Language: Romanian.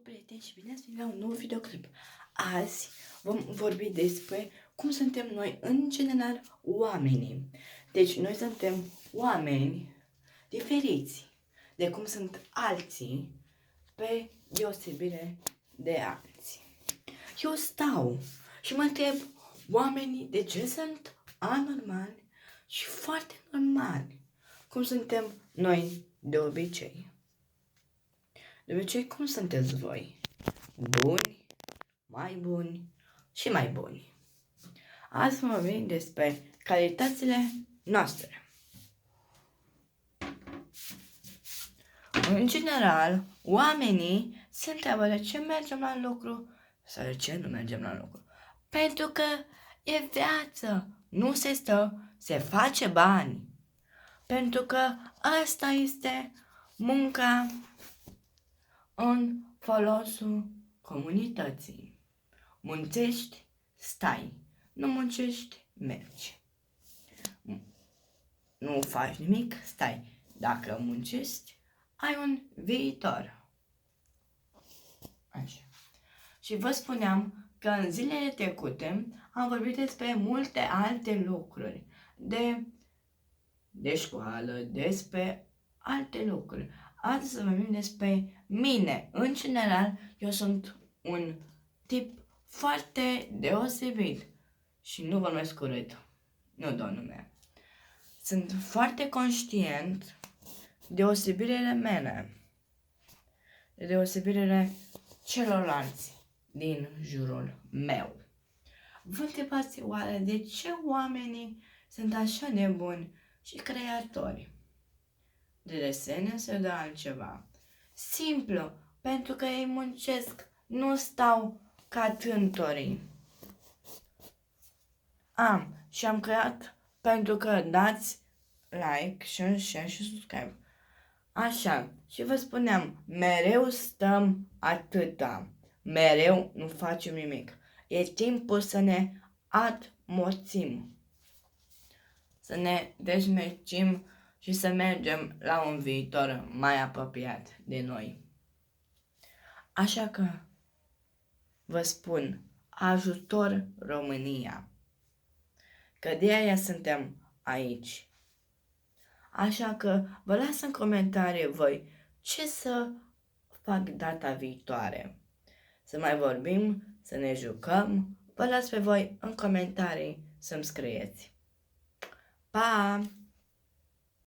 prieteni și bine ați venit la un nou videoclip. Azi vom vorbi despre cum suntem noi în general oamenii. Deci noi suntem oameni diferiți de cum sunt alții pe deosebire de alții. Eu stau și mă întreb, oamenii de ce sunt anormali și foarte normali, cum suntem noi de obicei. De obicei, cum sunteți voi? Buni, mai buni și mai buni. Azi vorbim despre calitățile noastre. În general, oamenii se întreabă de ce mergem la lucru sau de ce nu mergem la lucru. Pentru că e viață, nu se stă, se face bani. Pentru că asta este munca în folosul comunității. Muncești, stai. Nu muncești, mergi. Nu faci nimic, stai. Dacă muncești, ai un viitor. Așa. Și vă spuneam că în zilele trecute am vorbit despre multe alte lucruri. De școală, despre alte lucruri. Azi să vorbim despre mine. În general, eu sunt un tip foarte deosebit și nu vorbesc urât. Nu dau nume. Sunt foarte conștient de deosebirile mele, de deosebirile celorlalți din jurul meu. Vă întrebați oare de ce oamenii sunt așa nebuni și creatori? De desene sau de altceva? Simplu, pentru că ei muncesc, nu stau ca tântorii. Și am creat pentru că dați like, share și subscribe. Așa, și vă spuneam, mereu stăm atâta, mereu nu facem nimic. E timpul să ne admoțim, să ne dezmercim și să mergem la un viitor mai apropiat de noi. Așa că vă spun, ajutor România, că de aia suntem aici. Așa că vă las în comentarii voi ce să fac data viitoare. Să mai vorbim, să ne jucăm. Vă las pe voi în comentarii să-mi scrieți. Pa!